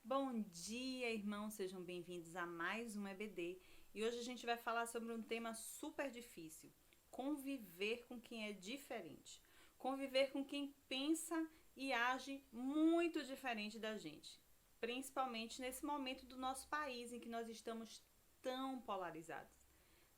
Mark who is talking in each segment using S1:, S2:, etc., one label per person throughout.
S1: Bom dia, irmãos, sejam bem-vindos a mais um EBD. E hoje a gente vai falar sobre um tema super difícil: conviver com quem é diferente. Conviver com quem pensa e age muito diferente da gente. Principalmente nesse momento do nosso país em que nós estamos tão polarizados,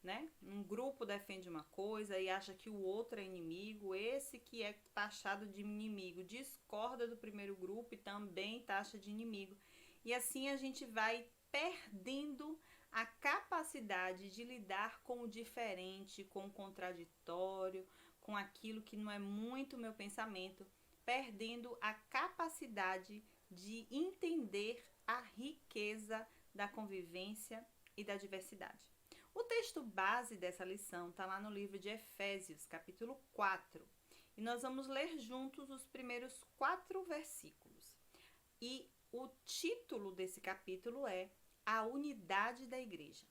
S1: né? Um grupo defende uma coisa e acha que o outro é inimigo, esse que é taxado de inimigo discorda do primeiro grupo e também taxa de inimigo. E assim a gente vai perdendo a capacidade de lidar com o diferente, com o contraditório, com aquilo que não é muito meu pensamento, perdendo a capacidade de entender a riqueza da convivência e da diversidade. O texto base dessa lição está lá no livro de Efésios, capítulo 4. E nós vamos ler juntos os primeiros 4 versículos. E o título desse capítulo é A Unidade da Igreja.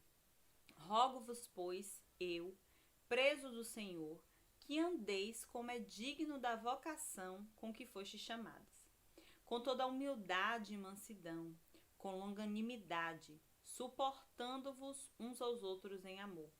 S1: Rogo-vos, pois, eu, preso do Senhor, que andeis como é digno da vocação com que fostes chamados, com toda a humildade e mansidão, com longanimidade, suportando-vos uns aos outros em amor,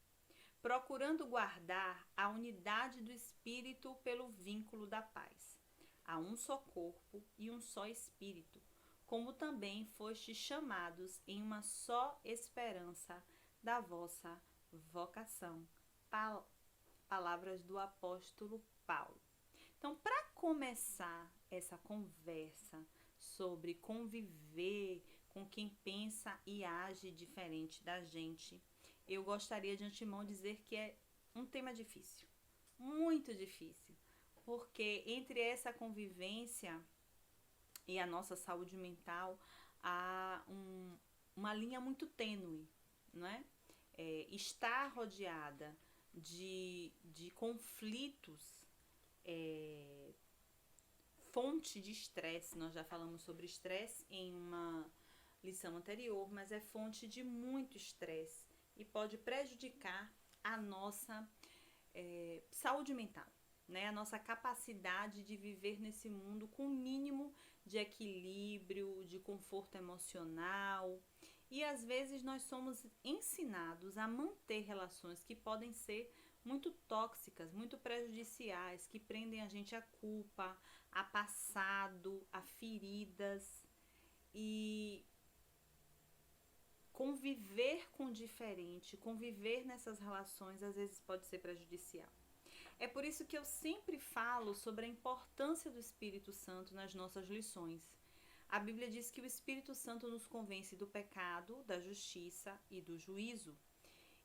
S1: procurando guardar a unidade do Espírito pelo vínculo da paz. Há um só corpo e um só Espírito, como também fostes chamados em uma só esperança da vossa vocação. Palavras do apóstolo Paulo. Então, para começar essa conversa sobre conviver com quem pensa e age diferente da gente, eu gostaria de antemão dizer que é um tema difícil, muito difícil, porque entre essa convivência e a nossa saúde mental há uma linha muito tênue, não é? Estar rodeada de conflitos fonte de estresse. Nós já falamos sobre estresse em uma lição anterior, mas é fonte de muito estresse e pode prejudicar a nossa saúde mental, né? A nossa capacidade de viver nesse mundo com o mínimo de equilíbrio, de conforto emocional. E às vezes nós somos ensinados a manter relações que podem ser muito tóxicas, muito prejudiciais, que prendem a gente a culpa, a passado, a feridas. E conviver com o diferente, conviver nessas relações, às vezes pode ser prejudicial. É por isso que eu sempre falo sobre a importância do Espírito Santo nas nossas lições. A Bíblia diz que o Espírito Santo nos convence do pecado, da justiça e do juízo.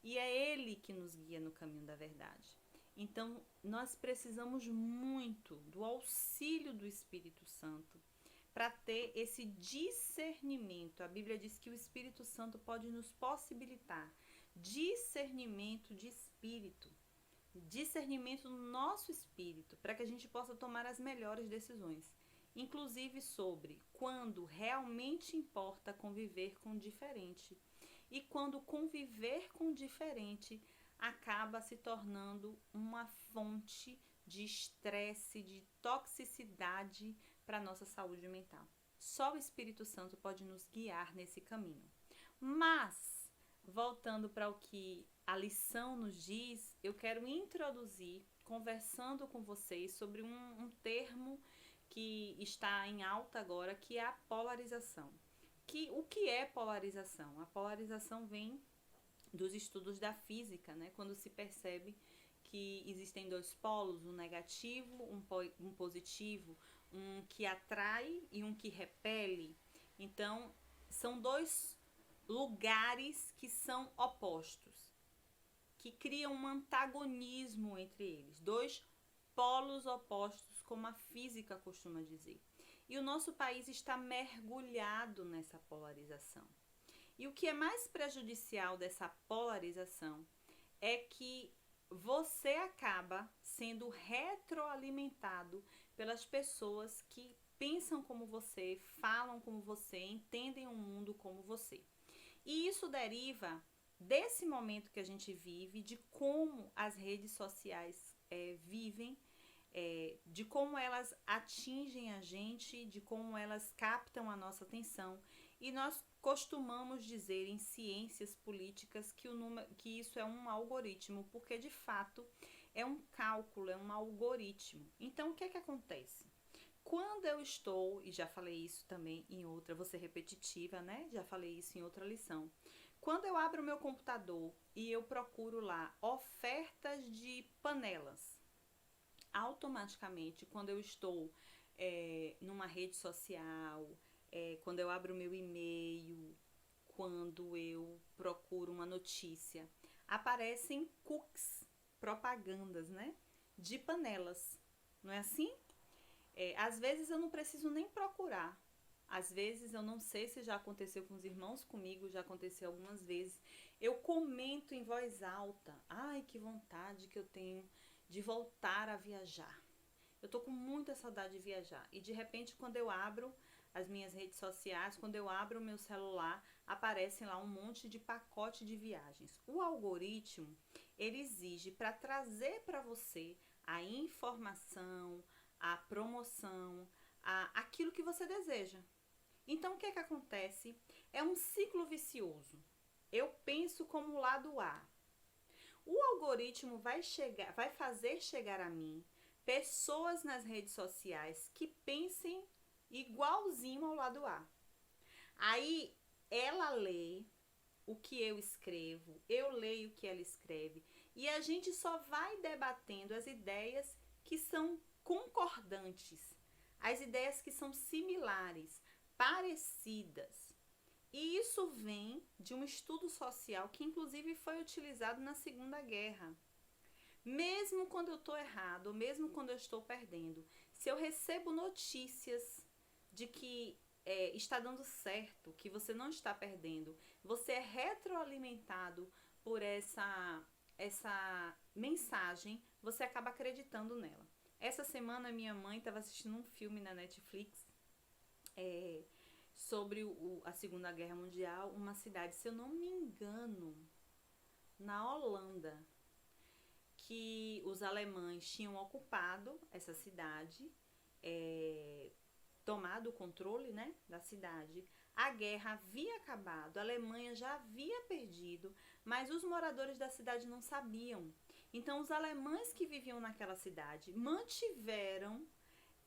S1: E é Ele que nos guia no caminho da verdade. Então, nós precisamos muito do auxílio do Espírito Santo para ter esse discernimento. A Bíblia diz que o Espírito Santo pode nos possibilitar discernimento de espírito, discernimento no nosso espírito, para que a gente possa tomar as melhores decisões, inclusive sobre quando realmente importa conviver com o diferente e quando conviver com o diferente acaba se tornando uma fonte de estresse, de toxicidade para a nossa saúde mental. Só o Espírito Santo pode nos guiar nesse caminho. Mas, voltando para o que a lição nos diz, eu quero introduzir, conversando com vocês sobre um termo que está em alta agora, que é a polarização. O que é polarização? A polarização vem dos estudos da física, né? Quando se percebe que existem 2 polos, um negativo, um positivo, um que atrai e um que repele. Então, são 2 lugares que são opostos, que criam um antagonismo entre eles, 2 polos opostos, como a física costuma dizer. E o nosso país está mergulhado nessa polarização. E o que é mais prejudicial dessa polarização é que você acaba sendo retroalimentado pelas pessoas que pensam como você, falam como você, entendem o mundo como você. E isso deriva desse momento que a gente vive, de como as redes sociais vivem de como elas atingem a gente, de como elas captam a nossa atenção. E nós costumamos dizer em ciências políticas que isso é um algoritmo, porque de fato é um cálculo, é um algoritmo. Então o que é que acontece? Quando eu estou, e já falei isso também em outra, vou ser repetitiva, né? Já falei isso em outra lição. Quando eu abro o meu computador e eu procuro lá ofertas de panelas, automaticamente, quando eu estou numa rede social, quando eu abro o meu e-mail, quando eu procuro uma notícia, aparecem cookies, propagandas, né? De panelas, não é assim? Às vezes eu não preciso nem procurar. Às vezes eu não sei se já aconteceu com os irmãos, comigo já aconteceu algumas vezes. Eu comento em voz alta. Ai, que vontade que eu tenho de voltar a viajar. Eu tô com muita saudade de viajar. E de repente, quando eu abro as minhas redes sociais, quando eu abro o meu celular, aparecem lá um monte de pacote de viagens. O algoritmo, ele exige para trazer para você a informação, a promoção, aquilo que você deseja. Então, o que é que acontece? É um ciclo vicioso. Eu penso como o lado A. O algoritmo vai fazer chegar a mim pessoas nas redes sociais que pensem igualzinho ao lado A. Aí ela lê o que eu escrevo, eu leio o que ela escreve, e a gente só vai debatendo as ideias que são concordantes, as ideias que são similares, parecidas. E isso vem de um estudo social que inclusive foi utilizado na Segunda Guerra. Mesmo quando eu estou errado, ou mesmo quando eu estou perdendo, se eu recebo notícias de que está dando certo, que você não está perdendo, você é retroalimentado por essa mensagem, você acaba acreditando nela. Essa semana minha mãe estava assistindo um filme na Netflix sobre a Segunda Guerra Mundial, uma cidade, se eu não me engano, na Holanda, que os alemães tinham ocupado essa cidade, tomado o controle, né, da cidade. A guerra havia acabado, a Alemanha já havia perdido, mas os moradores da cidade não sabiam. Então, os alemães que viviam naquela cidade mantiveram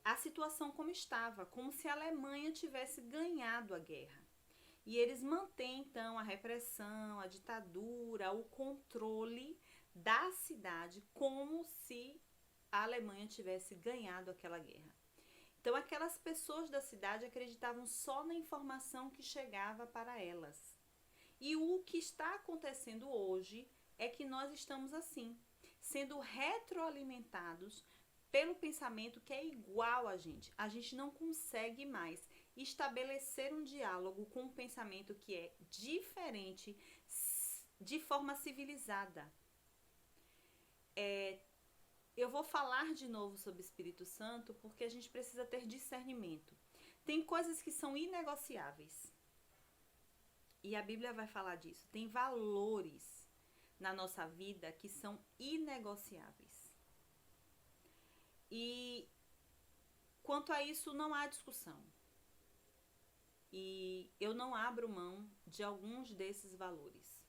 S1: a situação como estava, como se a Alemanha tivesse ganhado a guerra. E eles mantêm, então, a repressão, a ditadura, o controle da cidade, como se a Alemanha tivesse ganhado aquela guerra. Então, aquelas pessoas da cidade acreditavam só na informação que chegava para elas. E o que está acontecendo hoje é que nós estamos assim, sendo retroalimentados pelo pensamento que é igual a gente. A gente não consegue mais estabelecer um diálogo com um pensamento que é diferente de forma civilizada. Eu vou falar de novo sobre o Espírito Santo porque a gente precisa ter discernimento. Tem coisas que são inegociáveis. E a Bíblia vai falar disso. Tem valores na nossa vida que são inegociáveis. E quanto a isso não há discussão. E eu não abro mão de alguns desses valores.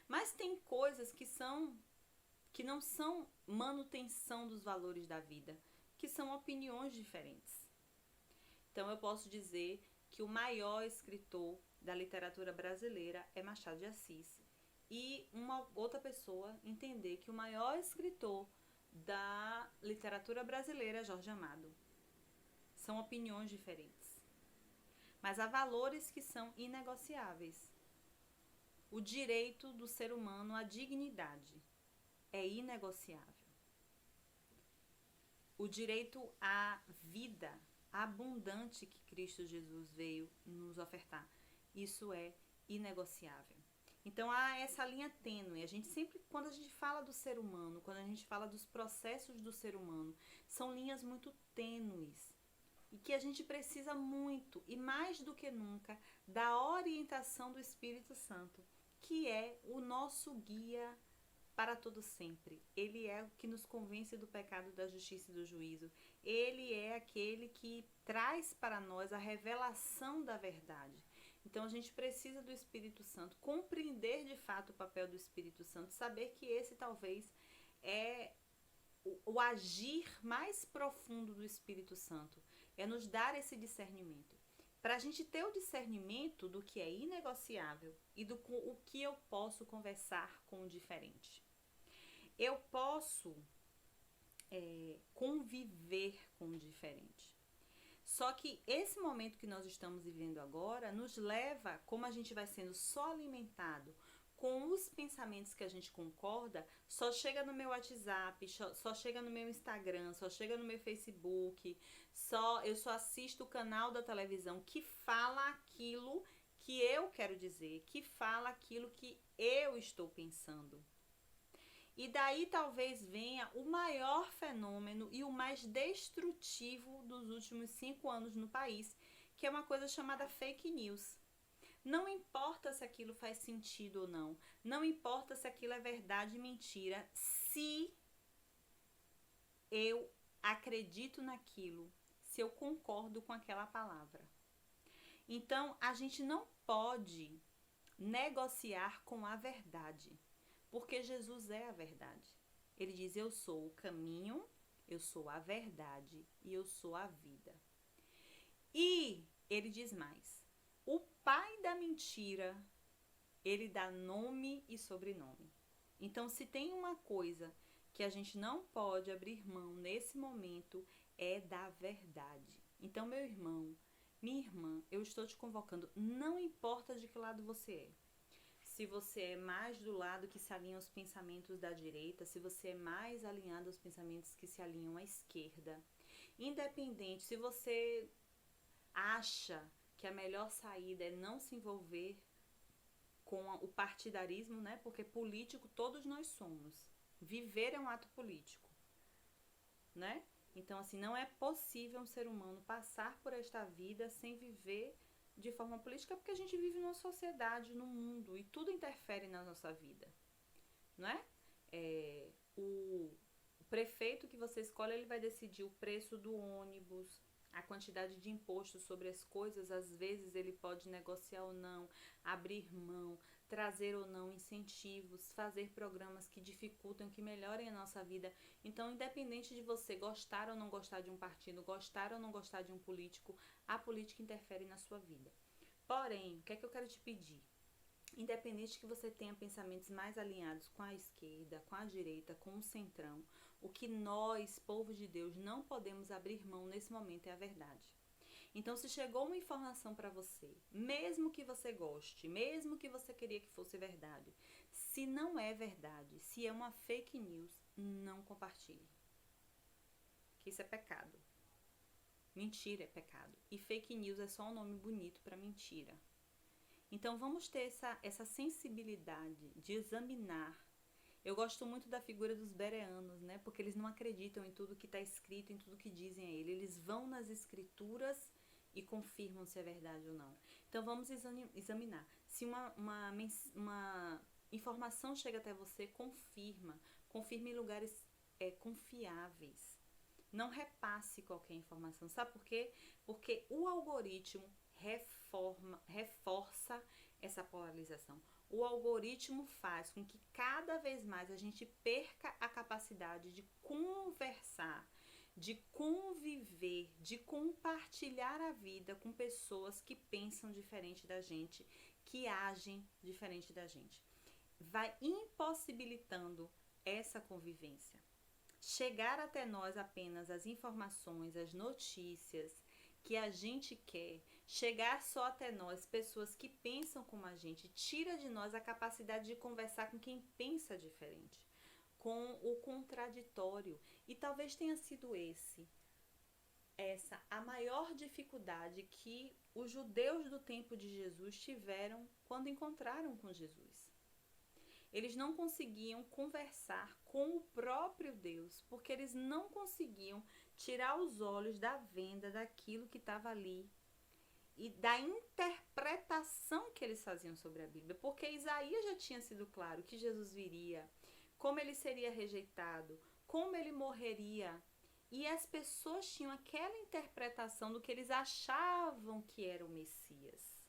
S1: Mas tem coisas que não são manutenção dos valores da vida, que são opiniões diferentes. Então eu posso dizer que o maior escritor da literatura brasileira é Machado de Assis. E uma outra pessoa entender que o maior escritor da literatura brasileira é Jorge Amado. São opiniões diferentes. Mas há valores que são inegociáveis. O direito do ser humano à dignidade é inegociável. O direito à vida abundante que Cristo Jesus veio nos ofertar, isso é inegociável. Então há essa linha tênue. A gente sempre, quando a gente fala do ser humano, quando a gente fala dos processos do ser humano, são linhas muito tênues e que a gente precisa muito, e mais do que nunca, da orientação do Espírito Santo, que é o nosso guia para todo sempre. Ele é o que nos convence do pecado, da justiça e do juízo. Ele é aquele que traz para nós a revelação da verdade. Então a gente precisa do Espírito Santo, compreender de fato o papel do Espírito Santo, saber que esse talvez é o agir mais profundo do Espírito Santo, é nos dar esse discernimento. Para a gente ter o discernimento do que é inegociável e do o que eu posso conversar com o diferente. Eu posso conviver com o diferente. Só que esse momento que nós estamos vivendo agora nos leva, como a gente vai sendo só alimentado com os pensamentos que a gente concorda, só chega no meu WhatsApp, só chega no meu Instagram, só chega no meu Facebook, eu só assisto o canal da televisão que fala aquilo que eu quero dizer, que fala aquilo que eu estou pensando. E daí talvez venha o maior fenômeno e o mais destrutivo dos últimos 5 anos no país, que é uma coisa chamada fake news. Não importa se aquilo faz sentido ou não, não importa se aquilo é verdade ou mentira, se eu acredito naquilo, se eu concordo com aquela palavra. Então, a gente não pode negociar com a verdade, porque Jesus é a verdade. Ele diz: eu sou o caminho, eu sou a verdade e eu sou a vida. E ele diz mais: o pai da mentira, ele dá nome e sobrenome. Então, se tem uma coisa que a gente não pode abrir mão nesse momento, é da verdade. Então, meu irmão, minha irmã, eu estou te convocando, não importa de que lado você é. Se você é mais do lado que se alinha aos pensamentos da direita, se você é mais alinhado aos pensamentos que se alinham à esquerda, independente, se você acha que a melhor saída é não se envolver com o partidarismo, né? Porque político todos nós somos. Viver é um ato político, né? Então, assim, não é possível um ser humano passar por esta vida sem viver de forma política, porque a gente vive numa sociedade, num mundo, e tudo interfere na nossa vida, não é? O prefeito que você escolhe, ele vai decidir o preço do ônibus, a quantidade de imposto sobre as coisas, às vezes ele pode negociar ou não, abrir mão, trazer ou não incentivos, fazer programas que dificultam, que melhorem a nossa vida. Então, independente de você gostar ou não gostar de um partido, gostar ou não gostar de um político, a política interfere na sua vida. Porém, o que é que eu quero te pedir? Independente que você tenha pensamentos mais alinhados com a esquerda, com a direita, com o centrão, o que nós, povo de Deus, não podemos abrir mão nesse momento é a verdade. Então, se chegou uma informação para você, mesmo que você goste, mesmo que você queria que fosse verdade, se não é verdade, se é uma fake news, não compartilhe. Que isso é pecado. Mentira é pecado. E fake news é só um nome bonito para mentira. Então, vamos ter essa sensibilidade de examinar. Eu gosto muito da figura dos bereanos, né? Porque eles não acreditam em tudo que está escrito, em tudo que dizem a ele. Eles vão nas escrituras e confirmam se é verdade ou não. Então, vamos examinar. Se uma informação chega até você, confirme em lugares confiáveis. Não repasse qualquer informação. Sabe por quê? Porque o algoritmo reforça essa polarização. O algoritmo faz com que cada vez mais a gente perca a capacidade de conversar, de conviver, de compartilhar a vida com pessoas que pensam diferente da gente, que agem diferente da gente. Vai impossibilitando essa convivência. Chegar até nós apenas as informações, as notícias que a gente quer, chegar só até nós, pessoas que pensam como a gente, tira de nós a capacidade de conversar com quem pensa diferente, com o contraditório. E talvez tenha sido essa a maior dificuldade que os judeus do tempo de Jesus tiveram quando encontraram com Jesus. Eles não conseguiam conversar com o próprio Deus, porque eles não conseguiam tirar os olhos da venda daquilo que estava ali e da interpretação que eles faziam sobre a Bíblia, porque Isaías já tinha sido claro que Jesus viria como ele seria rejeitado, como ele morreria. E as pessoas tinham aquela interpretação do que eles achavam que era o Messias,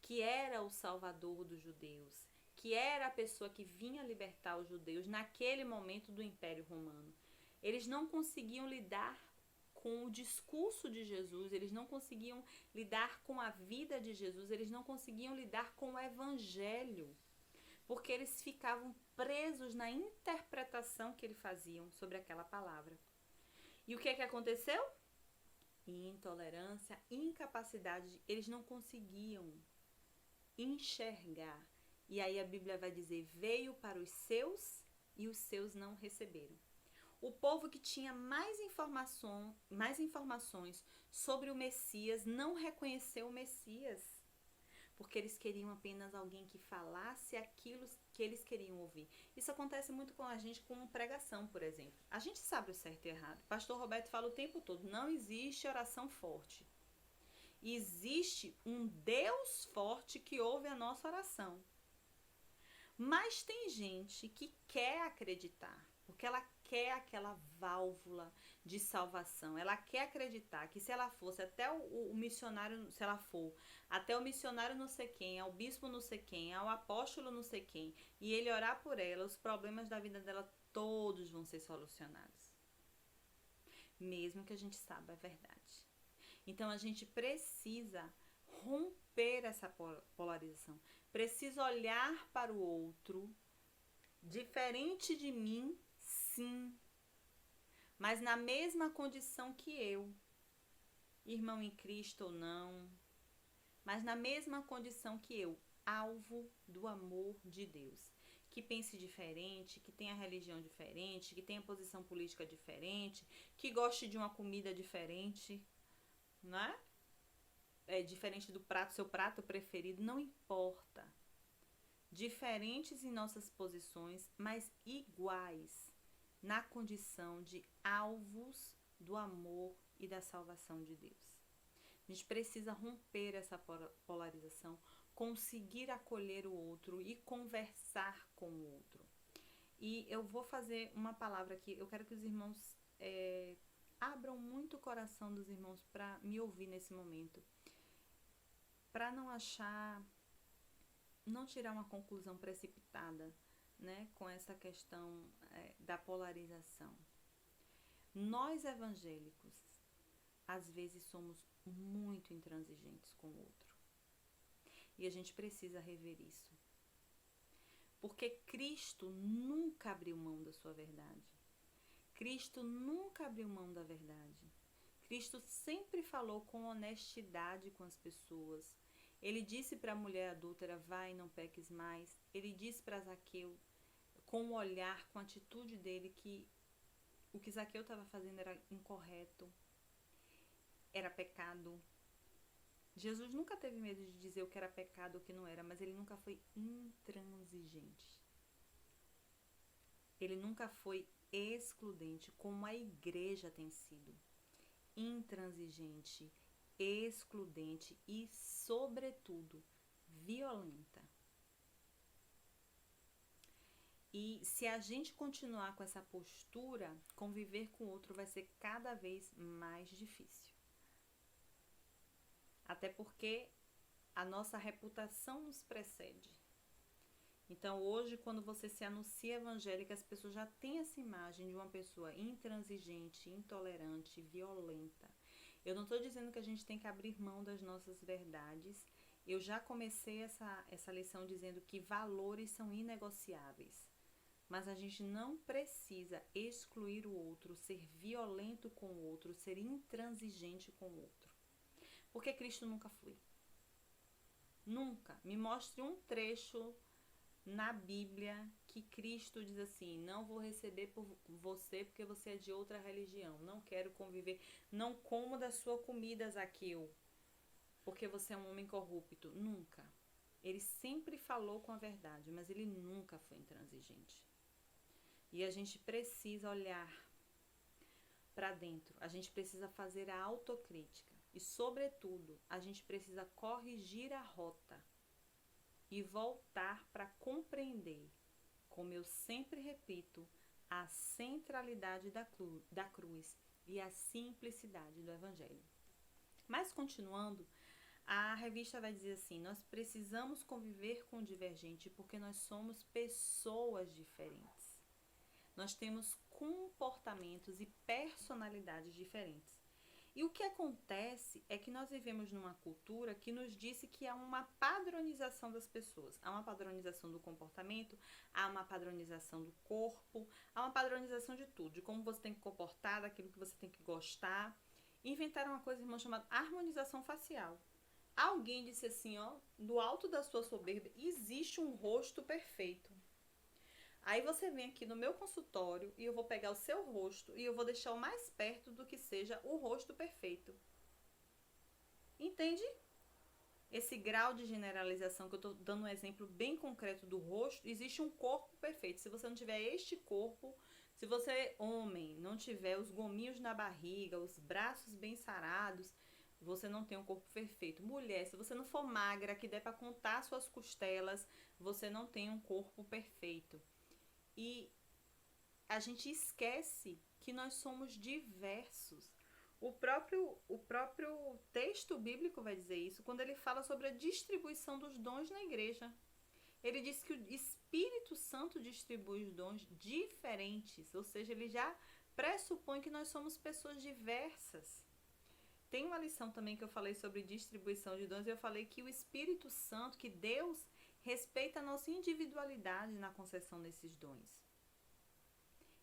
S1: que era o Salvador dos judeus, que era a pessoa que vinha libertar os judeus naquele momento do Império Romano. Eles não conseguiam lidar com o discurso de Jesus, eles não conseguiam lidar com a vida de Jesus, eles não conseguiam lidar com o Evangelho, porque eles ficavam presos na interpretação que eles faziam sobre aquela palavra. E o que é que aconteceu? Intolerância, incapacidade, eles não conseguiam enxergar. E aí a Bíblia vai dizer, veio para os seus e os seus não receberam. O povo que tinha mais informações sobre o Messias não reconheceu o Messias, porque eles queriam apenas alguém que falasse aquilo que eles queriam ouvir. Isso acontece muito com a gente com pregação, por exemplo. A gente sabe o certo e errado. O pastor Roberto fala o tempo todo, não existe oração forte. Existe um Deus forte que ouve a nossa oração. Mas tem gente que quer acreditar, porque ela quer aquela válvula de salvação. Ela quer acreditar que se ela fosse até o missionário, se ela for até o missionário não sei quem, ao bispo não sei quem, ao apóstolo não sei quem, e ele orar por ela, os problemas da vida dela todos vão ser solucionados. Mesmo que a gente saiba a verdade. Então a gente precisa romper essa polarização. Preciso olhar para o outro, diferente de mim, sim, mas na mesma condição que eu, irmão em Cristo ou não, mas na mesma condição que eu, alvo do amor de Deus. Que pense diferente, que tenha religião diferente, que tenha posição política diferente, que goste de uma comida diferente, né? Diferente do seu prato preferido, não importa. Diferentes em nossas posições, mas iguais na condição de alvos do amor e da salvação de Deus. A gente precisa romper essa polarização, conseguir acolher o outro e conversar com o outro. E eu vou fazer uma palavra aqui, eu quero que os irmãos abram muito o coração dos irmãos para me ouvir nesse momento. Para não tirar uma conclusão precipitada, né, com essa questão da polarização. Nós evangélicos, às vezes, somos muito intransigentes com o outro. E a gente precisa rever isso. Porque Cristo nunca abriu mão da sua verdade. Cristo nunca abriu mão da verdade. Cristo sempre falou com honestidade com as pessoas. Ele disse para a mulher adúltera, vai, não peques mais. Ele disse para Zaqueu, com o olhar, com a atitude dele, que o que Zaqueu estava fazendo era incorreto, era pecado. Jesus nunca teve medo de dizer o que era pecado ou o que não era, mas ele nunca foi intransigente. Ele nunca foi excludente, como a igreja tem sido. Intransigente, excludente e, sobretudo, violenta. E se a gente continuar com essa postura, conviver com o outro vai ser cada vez mais difícil. Até porque a nossa reputação nos precede. Então, hoje, quando você se anuncia evangélica, as pessoas já têm essa imagem de uma pessoa intransigente, intolerante, violenta. Eu não estou dizendo que a gente tem que abrir mão das nossas verdades. Eu já comecei essa lição dizendo que valores são inegociáveis. Mas a gente não precisa excluir o outro, ser violento com o outro, ser intransigente com o outro. Porque Cristo nunca foi. Nunca. Me mostre um trecho na Bíblia que Cristo diz assim, não vou receber por você porque você é de outra religião, não quero conviver, não como da sua comida, Zaqueu, porque você é um homem corrupto. Nunca. Ele sempre falou com a verdade, mas ele nunca foi intransigente. E a gente precisa olhar para dentro, a gente precisa fazer a autocrítica e, sobretudo, a gente precisa corrigir a rota e voltar para compreender como eu sempre repito, a centralidade da cruz e a simplicidade do Evangelho. Mas continuando, a revista vai dizer assim: nós precisamos conviver com o divergente porque nós somos pessoas diferentes. Nós temos comportamentos e personalidades diferentes. E o que acontece é que nós vivemos numa cultura que nos disse que há uma padronização das pessoas. Há uma padronização do comportamento, há uma padronização do corpo, há uma padronização de tudo, de como você tem que comportar, daquilo que você tem que gostar. Inventaram uma coisa, irmão, chamada harmonização facial. Alguém disse assim, ó, do alto da sua soberba, existe um rosto perfeito. Aí você vem aqui no meu consultório e eu vou pegar o seu rosto e eu vou deixar o mais perto do que seja o rosto perfeito. Entende? Esse grau de generalização que eu estou dando um exemplo bem concreto do rosto, existe um corpo perfeito. Se você não tiver este corpo, se você, homem, não tiver os gominhos na barriga, os braços bem sarados, você não tem um corpo perfeito. Mulher, se você não for magra, que der para contar suas costelas, você não tem um corpo perfeito. E a gente esquece que nós somos diversos. O próprio texto bíblico vai dizer isso quando ele fala sobre a distribuição dos dons na igreja. Ele diz que o Espírito Santo distribui os dons diferentes, ou seja, ele já pressupõe que nós somos pessoas diversas. Tem uma lição também que eu falei sobre distribuição de dons e eu falei que o Espírito Santo, que Deus respeita a nossa individualidade na concessão desses dons.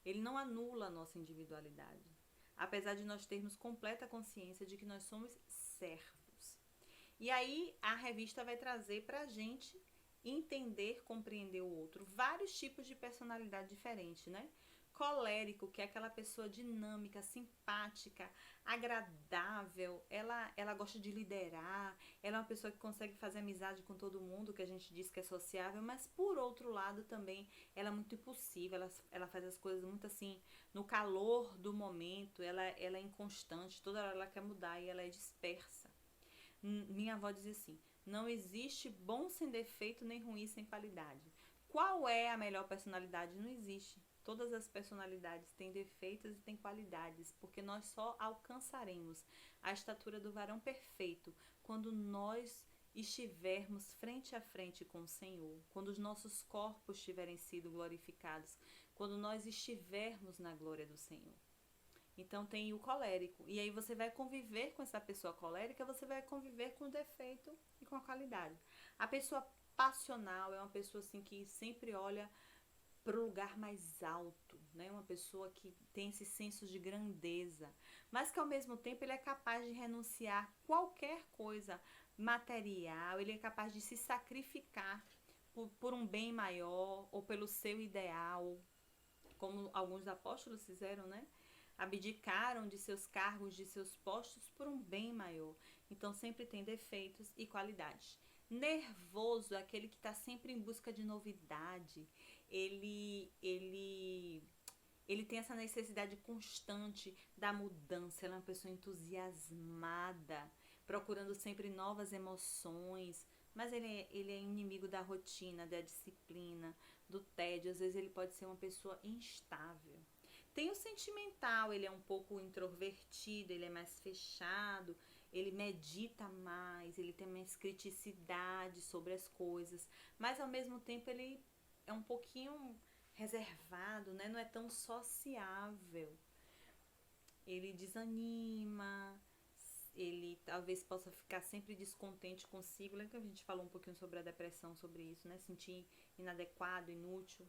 S1: Ele não anula a nossa individualidade, apesar de nós termos completa consciência de que nós somos servos. E aí a revista vai trazer para a gente entender, compreender o outro. Vários tipos de personalidade diferente, né? Colérico, que é aquela pessoa dinâmica, simpática, agradável, ela gosta de liderar, ela é uma pessoa que consegue fazer amizade com todo mundo, que a gente diz que é sociável, mas por outro lado também ela é muito impulsiva, ela faz as coisas muito assim, no calor do momento, ela é inconstante, toda hora ela quer mudar e ela é dispersa. Minha avó dizia assim: não existe bom sem defeito nem ruim sem qualidade. Qual é a melhor personalidade? Não existe. Todas as personalidades têm defeitos e têm qualidades, porque nós só alcançaremos a estatura do varão perfeito quando nós estivermos frente a frente com o Senhor, quando os nossos corpos tiverem sido glorificados, quando nós estivermos na glória do Senhor. Então tem o colérico, e aí você vai conviver com essa pessoa colérica, você vai conviver com o defeito e com a qualidade. A pessoa passional é uma pessoa assim que sempre olha para o lugar mais alto, né? Uma pessoa que tem esse senso de grandeza, mas que ao mesmo tempo ele é capaz de renunciar a qualquer coisa material, ele é capaz de se sacrificar por um bem maior ou pelo seu ideal, como alguns apóstolos fizeram, né? Abdicaram de seus cargos, de seus postos por um bem maior. Então sempre tem defeitos e qualidades. Nervoso é aquele que está sempre em busca de novidade. Ele tem essa necessidade constante da mudança. Ele é uma pessoa entusiasmada, procurando sempre novas emoções. Mas ele é inimigo da rotina, da disciplina, do tédio. Às vezes ele pode ser uma pessoa instável. Tem o sentimental, ele é um pouco introvertido, ele é mais fechado, ele medita mais, ele tem mais criticidade sobre as coisas, mas ao mesmo tempo ele é um pouquinho reservado, né? Não é tão sociável. Ele desanima, ele talvez possa ficar sempre descontente consigo. Lembra que a gente falou um pouquinho sobre a depressão, sobre isso, né? Sentir inadequado, inútil.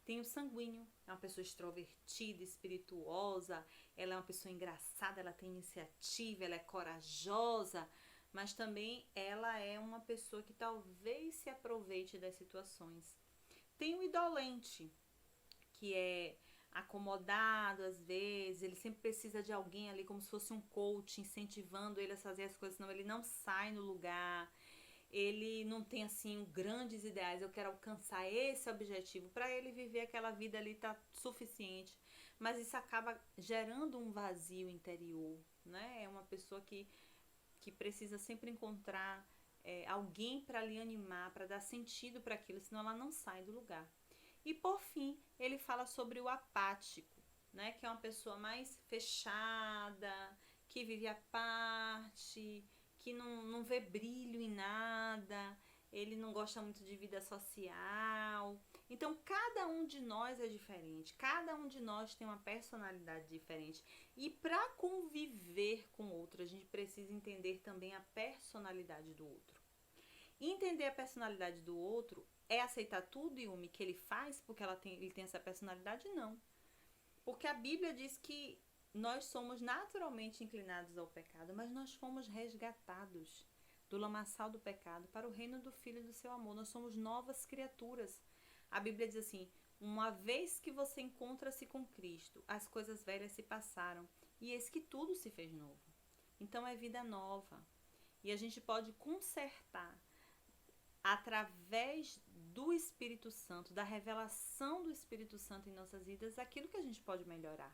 S1: Tem o sanguíneo, é uma pessoa extrovertida, espirituosa, ela é uma pessoa engraçada, ela tem iniciativa, ela é corajosa, mas também ela é uma pessoa que talvez se aproveite das situações. Tem o indolente, que é acomodado às vezes, ele sempre precisa de alguém ali como se fosse um coach incentivando ele a fazer as coisas, senão ele não sai no lugar. Ele não tem assim grandes ideais, eu quero alcançar esse objetivo, para ele viver aquela vida ali tá suficiente, mas isso acaba gerando um vazio interior, né? É uma pessoa que precisa sempre encontrar alguém para lhe animar, para dar sentido para aquilo, senão ela não sai do lugar. E por fim, ele fala sobre o apático, né? Que é uma pessoa mais fechada, que vive à parte, que não vê brilho em nada, ele não gosta muito de vida social. Então, cada um de nós é diferente, cada um de nós tem uma personalidade diferente. E para conviver com o outro, a gente precisa entender também a personalidade do outro. Entender a personalidade do outro é aceitar tudo, Yumi, que ele faz porque ele tem essa personalidade? Não. Porque a Bíblia diz que nós somos naturalmente inclinados ao pecado, mas nós fomos resgatados do lamaçal do pecado para o reino do Filho do seu amor. Nós somos novas criaturas. A Bíblia diz assim: uma vez que você encontra-se com Cristo, as coisas velhas se passaram e eis que tudo se fez novo. Então é vida nova. E a gente pode consertar através do Espírito Santo, da revelação do Espírito Santo em nossas vidas, aquilo que a gente pode melhorar,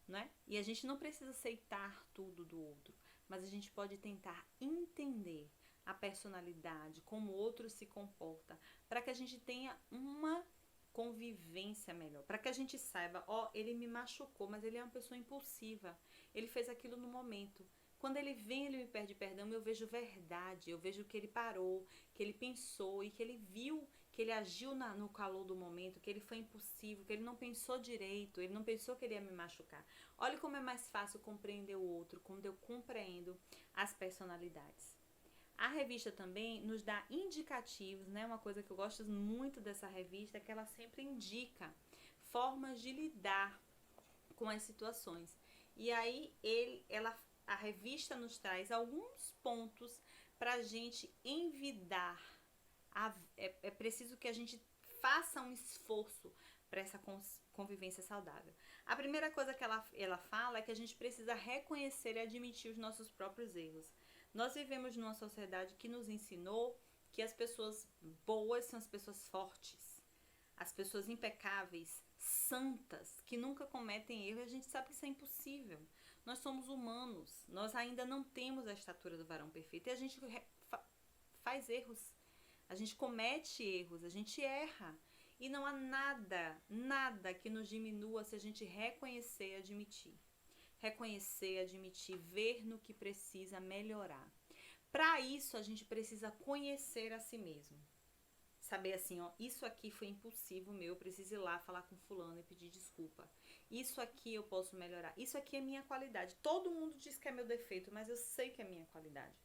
S1: né? E a gente não precisa aceitar tudo do outro, mas a gente pode tentar entender a personalidade, como o outro se comporta, para que a gente tenha uma convivência melhor, para que a gente saiba, ele me machucou, mas ele é uma pessoa impulsiva, ele fez aquilo no momento. Quando ele vem, ele me pede perdão, eu vejo verdade, eu vejo que ele parou, que ele pensou e que ele viu, que ele agiu no calor do momento, que ele foi impulsivo, que ele não pensou direito, ele não pensou que ele ia me machucar. Olha como é mais fácil compreender o outro, quando eu compreendo as personalidades. A revista também nos dá indicativos, né? Uma coisa que eu gosto muito dessa revista é que ela sempre indica formas de lidar com as situações. E aí a revista nos traz alguns pontos para a gente envidar. É preciso que a gente faça um esforço para essa convivência saudável. A primeira coisa que ela fala é que a gente precisa reconhecer e admitir os nossos próprios erros. Nós vivemos numa sociedade que nos ensinou que as pessoas boas são as pessoas fortes, as pessoas impecáveis, santas, que nunca cometem erro, e a gente sabe que isso é impossível. Nós somos humanos, nós ainda não temos a estatura do varão perfeito e a gente faz erros, a gente comete erros, a gente erra. E não há nada que nos diminua se a gente reconhecer e admitir. Reconhecer, admitir, ver no que precisa melhorar. Para isso, a gente precisa conhecer a si mesmo. Saber assim, isso aqui foi impulsivo meu, eu preciso ir lá falar com fulano e pedir desculpa. Isso aqui eu posso melhorar. Isso aqui é minha qualidade. Todo mundo diz que é meu defeito, mas eu sei que é minha qualidade.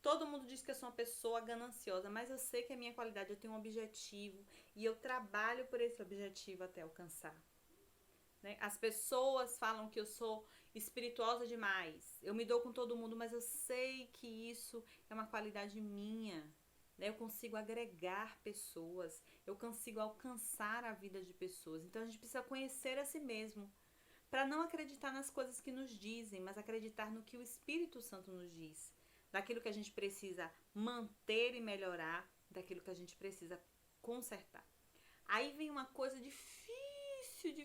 S1: Todo mundo diz que eu sou uma pessoa gananciosa, mas eu sei que é minha qualidade. Eu tenho um objetivo e eu trabalho por esse objetivo até alcançar. Né? As pessoas falam que eu sou espirituosa demais. Eu me dou com todo mundo, mas eu sei que isso é uma qualidade minha. Eu consigo agregar pessoas, eu consigo alcançar a vida de pessoas. Então a gente precisa conhecer a si mesmo, para não acreditar nas coisas que nos dizem, mas acreditar no que o Espírito Santo nos diz, daquilo que a gente precisa manter e melhorar, daquilo que a gente precisa consertar. Aí vem uma coisa difícil,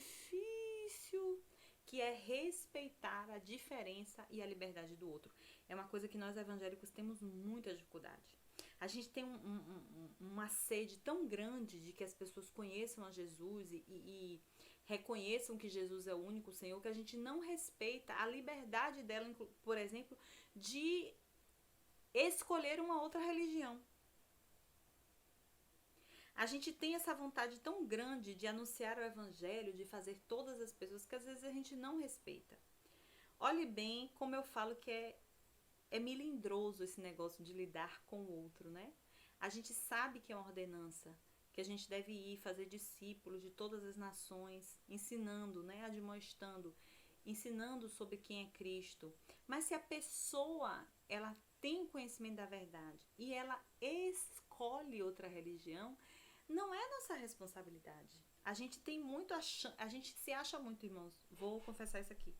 S1: que é respeitar a diferença e a liberdade do outro. É uma coisa que nós evangélicos temos muita dificuldade. A gente tem uma sede tão grande de que as pessoas conheçam a Jesus e reconheçam que Jesus é o único Senhor, que a gente não respeita a liberdade dela, por exemplo, de escolher uma outra religião. A gente tem essa vontade tão grande de anunciar o evangelho, de fazer todas as pessoas, que às vezes a gente não respeita. Olhe bem como eu falo que é melindroso esse negócio de lidar com o outro, né? A gente sabe que é uma ordenança, que a gente deve ir fazer discípulos de todas as nações, ensinando, né? Admoestando, ensinando sobre quem é Cristo. Mas se a pessoa, ela tem conhecimento da verdade e ela escolhe outra religião, não é nossa responsabilidade. A gente tem muito a gente se acha muito, irmãos. Vou confessar isso aqui.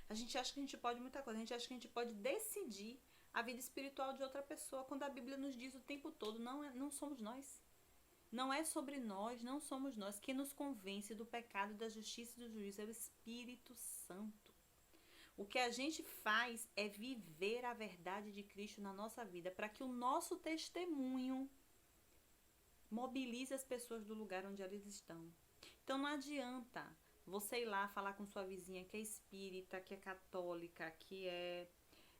S1: A gente acha que a gente pode muita coisa. A gente acha que a gente pode decidir a vida espiritual de outra pessoa, quando a Bíblia nos diz o tempo todo, não somos nós. Não é sobre nós, não somos nós. Quem nos convence do pecado, da justiça e do juízo é o Espírito Santo. O que a gente faz é viver a verdade de Cristo na nossa vida, para que o nosso testemunho mobilize as pessoas do lugar onde elas estão. Então não adianta você ir lá falar com sua vizinha que é espírita, que é católica, que é,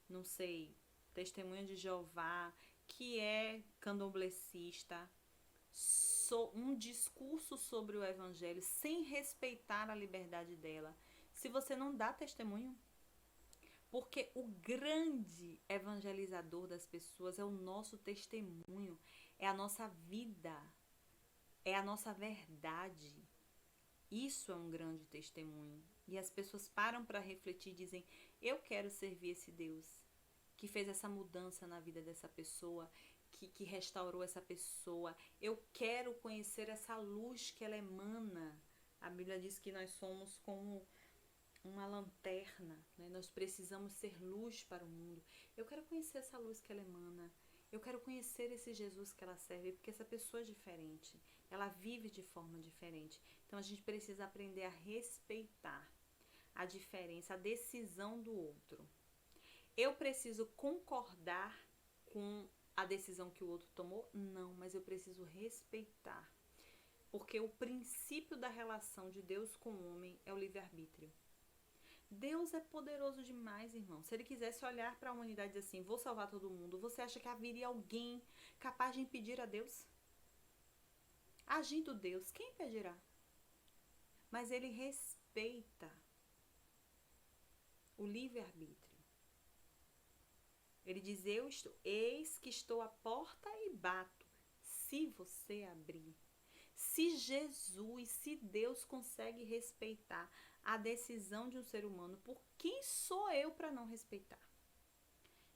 S1: não sei, testemunha de Jeová, que é candomblessista, um discurso sobre o evangelho sem respeitar a liberdade dela, se você não dá testemunho. Porque o grande evangelizador das pessoas é o nosso testemunho, é a nossa vida, é a nossa verdade. Isso é um grande testemunho. E as pessoas param para refletir e dizem: eu quero servir esse Deus que fez essa mudança na vida dessa pessoa, que restaurou essa pessoa. Eu quero conhecer essa luz que ela emana. A Bíblia diz que nós somos como uma lanterna, né? Nós precisamos ser luz para o mundo. Eu quero conhecer essa luz que ela emana. Eu quero conhecer esse Jesus que ela serve, porque essa pessoa é diferente. Ela vive de forma diferente. Então a gente precisa aprender a respeitar a diferença, a decisão do outro. Eu preciso concordar com a decisão que o outro tomou? Não, mas eu preciso respeitar. Porque o princípio da relação de Deus com o homem é o livre-arbítrio. Deus é poderoso demais, irmão. Se ele quisesse olhar para a humanidade e dizer assim, vou salvar todo mundo, você acha que haveria alguém capaz de impedir a Deus? Agindo Deus, quem impedirá? Mas ele respeita o livre-arbítrio. Ele diz, eis que estou à porta e bato, se você abrir. Se Jesus, se Deus consegue respeitar a decisão de um ser humano, por quem sou eu para não respeitar?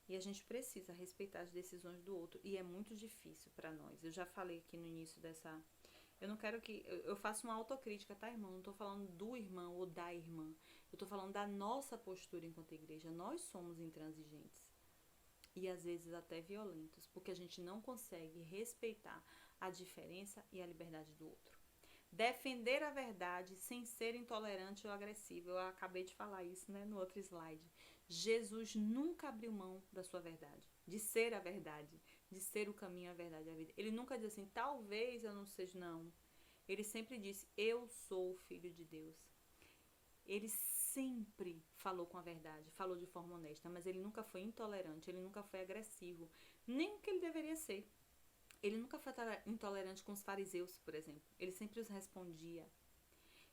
S1: E a gente precisa respeitar as decisões do outro, e é muito difícil para nós. Eu já falei aqui no início dessa... Eu não quero que... Eu faço uma autocrítica, tá, irmão? Não tô falando do irmão ou da irmã. Eu tô falando da nossa postura enquanto igreja. Nós somos intransigentes. E às vezes até violentos, porque a gente não consegue respeitar a diferença e a liberdade do outro. Defender a verdade sem ser intolerante ou agressivo. Eu acabei de falar isso, né, no outro slide. Jesus nunca abriu mão da sua verdade, de ser a verdade, de ser o caminho, a verdade e a vida. Ele nunca disse assim, talvez eu não seja, não. Ele sempre disse, eu sou o Filho de Deus. Ele sempre falou com a verdade, falou de forma honesta, mas ele nunca foi intolerante, ele nunca foi agressivo, nem o que ele deveria ser. Ele nunca foi intolerante com os fariseus, por exemplo. Ele sempre os respondia.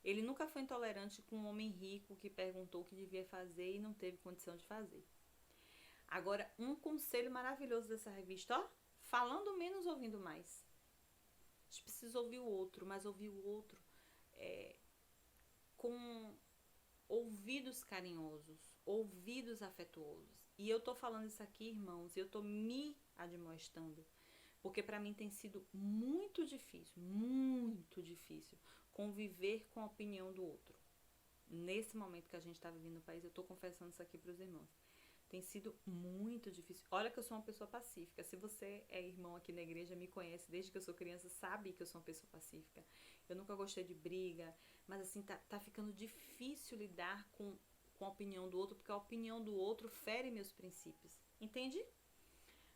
S1: Ele nunca foi intolerante com um homem rico que perguntou o que devia fazer e não teve condição de fazer. Agora, um conselho maravilhoso dessa revista, ó, falando menos, ouvindo mais. A gente precisa ouvir o outro, mas ouvir o outro com ouvidos carinhosos, ouvidos afetuosos. E eu tô falando isso aqui, irmãos, e eu tô me admoestando, porque para mim tem sido muito difícil conviver com a opinião do outro. Nesse momento que a gente está vivendo no país, eu tô confessando isso aqui para os irmãos. Tem sido muito difícil. Olha que eu sou uma pessoa pacífica. Se você é irmão aqui na igreja, me conhece desde que eu sou criança, sabe que eu sou uma pessoa pacífica. Eu nunca gostei de briga, mas assim, tá ficando difícil lidar com a opinião do outro, porque a opinião do outro fere meus princípios. Entende?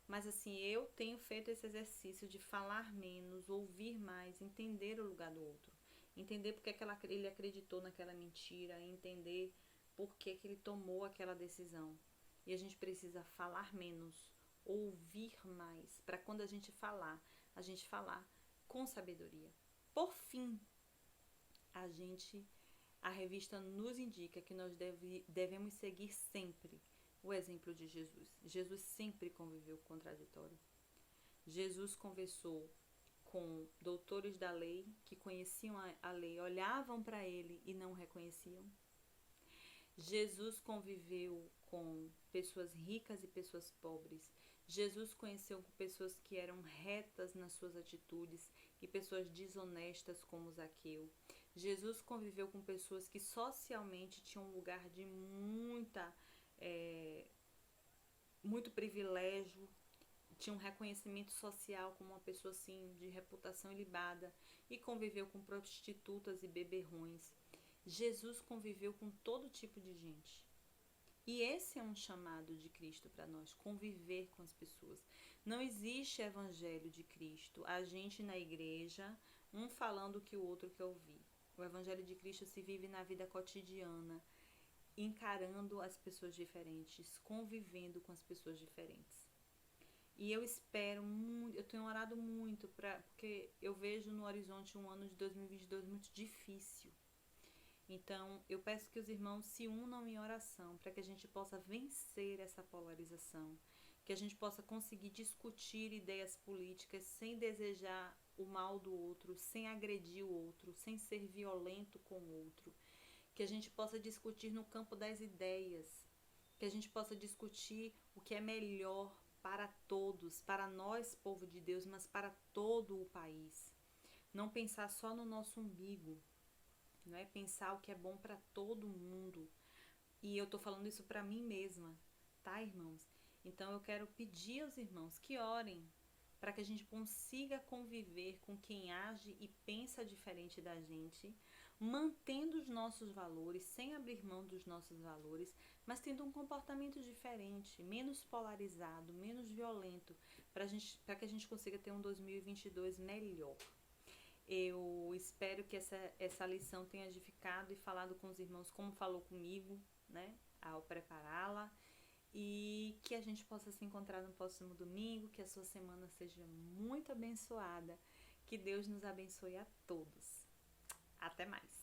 S1: Mas assim, eu tenho feito esse exercício de falar menos, ouvir mais, entender o lugar do outro. Entender porque ele acreditou naquela mentira, entender por que ele tomou aquela decisão. E a gente precisa falar menos, ouvir mais, para quando a gente falar com sabedoria. Por fim, a revista nos indica que nós devemos seguir sempre o exemplo de Jesus. Jesus sempre conviveu com o contraditório. Jesus conversou com doutores da lei que conheciam a lei, olhavam para ele e não reconheciam. Jesus conviveu com pessoas ricas e pessoas pobres. Jesus conheceu pessoas que eram retas nas suas atitudes e pessoas desonestas como Zaqueu. Jesus conviveu com pessoas que socialmente tinham um lugar de muito privilégio, tinha um reconhecimento social como uma pessoa assim de reputação ilibada, e conviveu com prostitutas e beberrões. Jesus conviveu com todo tipo de gente. E esse é um chamado de Cristo para nós, conviver com as pessoas. Não existe evangelho de Cristo, a gente na igreja, um falando o que o outro quer ouvir. O O Evangelho de Cristo se vive na vida cotidiana, encarando as pessoas diferentes, convivendo com as pessoas diferentes. E eu espero muito, eu tenho orado muito, porque eu vejo no horizonte um ano de 2022 muito difícil. Então, eu peço que os irmãos se unam em oração para que a gente possa vencer essa polarização, que a gente possa conseguir discutir ideias políticas sem desejar o mal do outro, sem agredir o outro, sem ser violento com o outro, que a gente possa discutir no campo das ideias, que a gente possa discutir o que é melhor para todos, para nós, povo de Deus, mas para todo o país. Não pensar só no nosso umbigo, não é pensar o que é bom para todo mundo. E eu tô falando isso para mim mesma, tá, irmãos? Então eu quero pedir aos irmãos que orem para que a gente consiga conviver com quem age e pensa diferente da gente, mantendo os nossos valores, sem abrir mão dos nossos valores, mas tendo um comportamento diferente, menos polarizado, menos violento, para que a gente consiga ter um 2022 melhor. Eu espero que essa lição tenha edificado e falado com os irmãos como falou comigo, né, ao prepará-la, e que a gente possa se encontrar no próximo domingo, que a sua semana seja muito abençoada, que Deus nos abençoe a todos. Até mais!